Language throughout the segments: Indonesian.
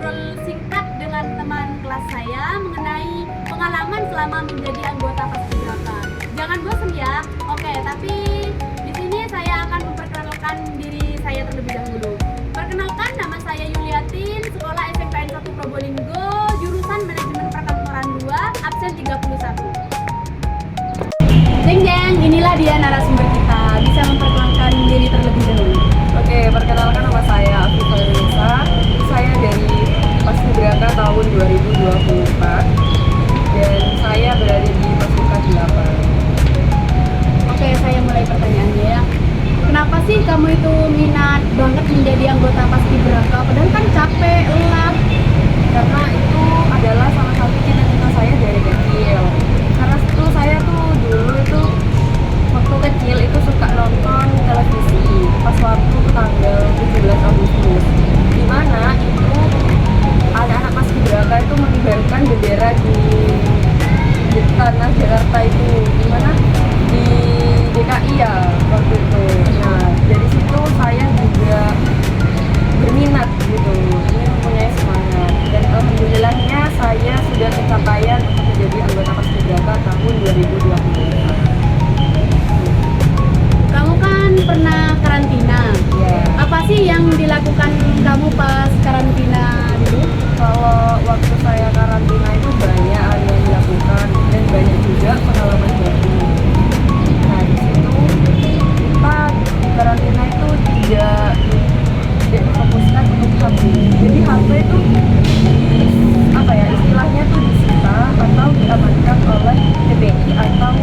ngobrol singkat dengan teman kelas saya mengenai pengalaman selama menjadi anggota Paskibraka. Jangan bosan ya. Oke, tapi di sini saya akan memperkenalkan diri saya terlebih dahulu. Perkenalkan, nama saya Yuliatin, sekolah SMPN 1 Probolinggo, jurusan Manajemen Perkantoran 2, absen 31. Jeng jeng, inilah dia narasumber kita. Bisa memperkenalkan diri terlebih dahulu. Oke, perkenalkan nama saya Afifah Nisa. Saya dari Paskibraka tahun 2024 dan saya berada di Pasukan 8. Oke, saya mulai pertanyaannya ya. Kenapa sih kamu itu minat banget menjadi anggota Paskibraka? Padahal kan capek, lelah. Karena itu adalah salah satu cita-cita saya dari kecil. Karena itu saya tuh dulu itu waktu kecil itu suka nonton televisi pas waktu tanggal 17 Agustus, di mana itu anak-anak Paskibraka itu mengibarkan bendera di tanah Jakarta itu, di mana di DKI ya waktu itu. Nah, dari situ saya juga berminat gitu, ini mempunyai semangat, dan alhamdulillahnya saya sudah pencapaian untuk menjadi anggota Paskibraka tahun 2024. Kamu kan pernah karantina. Ya, Apa sih yang dilakukan kamu pas karantina dulu? kalau waktu saya karantina itu banyak hal yang dilakukan dan banyak juga pengalaman baru. Nah, di situ kita di karantina itu tidak difokuskan untuk HP. Jadi HP itu apa ya, istilahnya tuh disita atau diamankan oleh PPI atau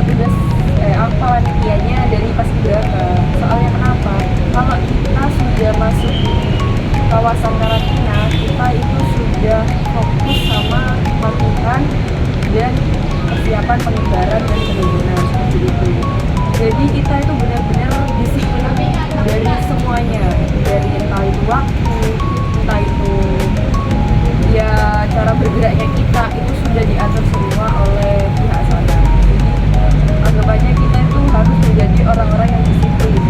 petugas panitianya dari Paskibraka. Soalnya kenapa? Kalau kita sudah masuk di kawasan karantina, kita itu sudah fokus sama latihan dan persiapan pengibaran dan penurunan seperti itu. Jadi kita itu benar-benar disiplin dari semuanya, dari entah itu waktu, entah itu ya cara bergeraknya kita itu sudah diatur semua oleh pihak sana. Jadi anggapannya kita itu harus menjadi orang-orang yang disiplin.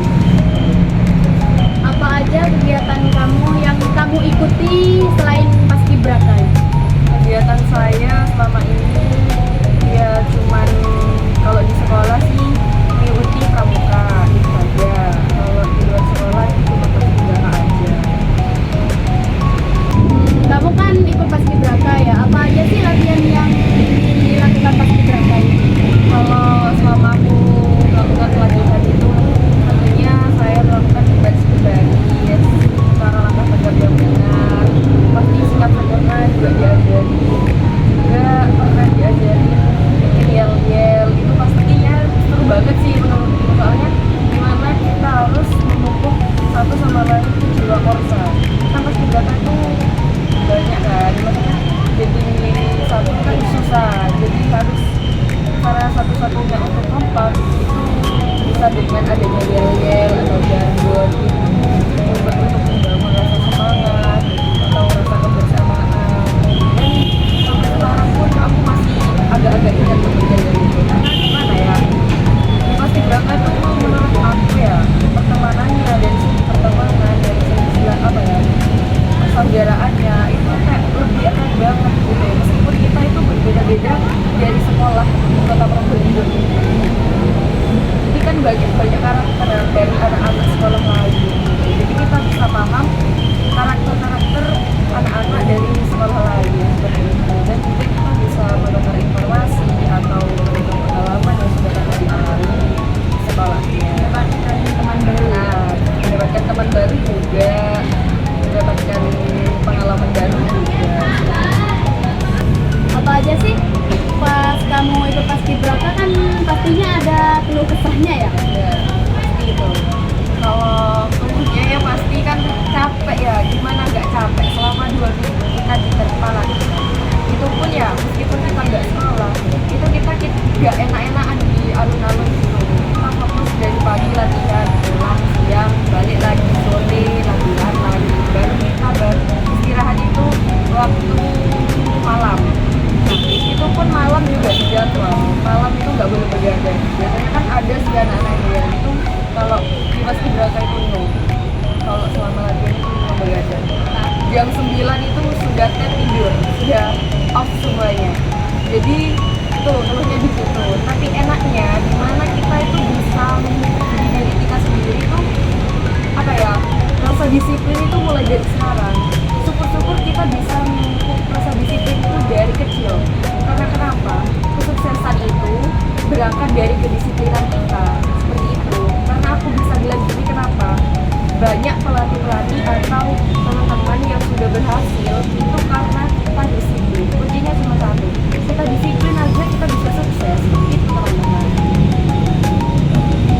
Apa aja kegiatan kamu yang kamu ikuti selain Paskibraka? Kegiatan saya selama ini ya cuman kalau di sekolah sih mengikuti pramuka itu saja. Kalau di luar sekolah itu cuma Paskibraka aja. Kamu kan ikut Paskibraka ya. Apa aja sih latihan yang dilakukan Paskibraka ini? Kalau selama aku melakukan pelatihan itu, tentunya saya melakukan baris-baris, cara langkah tegap yang benar, pasti sikap sempurna juga diajari, juga pernah diajari bikin yel-yel. Itu pastinya seru banget sih menurutku, soalnya gimana kita harus memupuk satu sama lain itu jiwa korsa. Kan Paskibraka itu banyak kan, maksudnya jadi satu kan susah, jadi harus cara satu-satunya untuk kompak itu bisa dengan adanya yel-yel atau jargon untuk membangun rasa semangat atau rasa kebersamaan. Dan sampai sekarang pun aku masih agak-agak ingat kejadian itu, karena gimana ya, di Paskibraka itu menurut aku ya, pertemanannya dari segi pertemanan, dari segi apa ya, persaudaraannya itu kayak lebih erat banget gitu, meskipun kita itu berbeda-beda dari sekolah Kota Probolinggo ini. Jadi kan banyak karakter dari anak-anak sekolah lain. Jadi kita bisa paham karakter-karakter anak-anak dari sekolah lain seperti itu. Dan juga kita bisa menukar informasi atau menukar pengalaman yang sudah pernah dialami di sekolahnya. Mendapatkan teman baru. Nah, mendapatkan teman baru juga, mendapatkan pengalaman baru juga. Apa aja sih pas kamu ikut Paskibraka kan pastinya ada keluh kesahnya ya? Ya, pasti itu. Kalau keluhnya ya pasti kan capek ya, gimana nggak capek selama 2 minggu kita diterpa latihan. Itu pun ya meskipun kita nggak sekolah, itu kita nggak enak-enakan di alun-alun gitu. Kita fokus dari pagi latihan, pulang siang, balik lagi sore, latihan lagi, baru kita baru istirahat itu waktu malam. Itu pun malam juga dijadwal, malam itu nggak boleh begadang. Biasanya kan ada sih anak-anak udah off semuanya. Jadi tuh keluhnya di situ. Tapi enaknya dimana kita itu bisa mengikuti diri kita sendiri tuh apa ya, rasa disiplin itu mulai dari sekarang. Syukur-syukur kita bisa memupuk rasa disiplin itu dari kecil. Karena kenapa? Kesuksesan itu berangkat dari kedisiplinan kita. Seperti itu. Karena aku bisa bilang gini, kenapa? Banyak pelatih-pelatih atau teman-teman yang sudah berhasil itu karena kita disiplin. Kuncinya cuma satu. Kita disiplin aja kita bisa sukses. Itu teman-teman.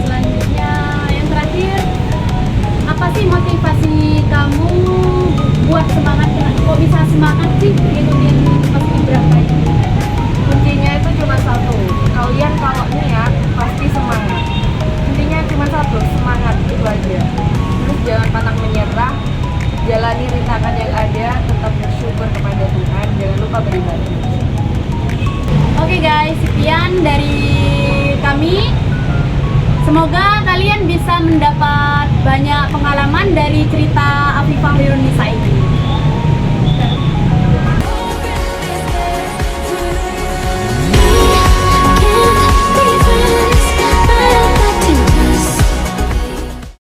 Selanjutnya yang terakhir, apa sih motivasi kamu buat semangat? Kok bisa semangat sih ngikutin paskibraka ini? Kuncinya itu cuma satu. Kalian kalau niat pasti semangat. Intinya cuma satu, semangat itu aja. Terus jangan pantang menyerah, jalani rintangan yang ada, tetap bersyukur kepada Tuhan, jangan lupa beribadah. Oke guys, sekian dari kami. Semoga kalian bisa mendapat banyak pengalaman dari cerita Afifah Wirunisa ini.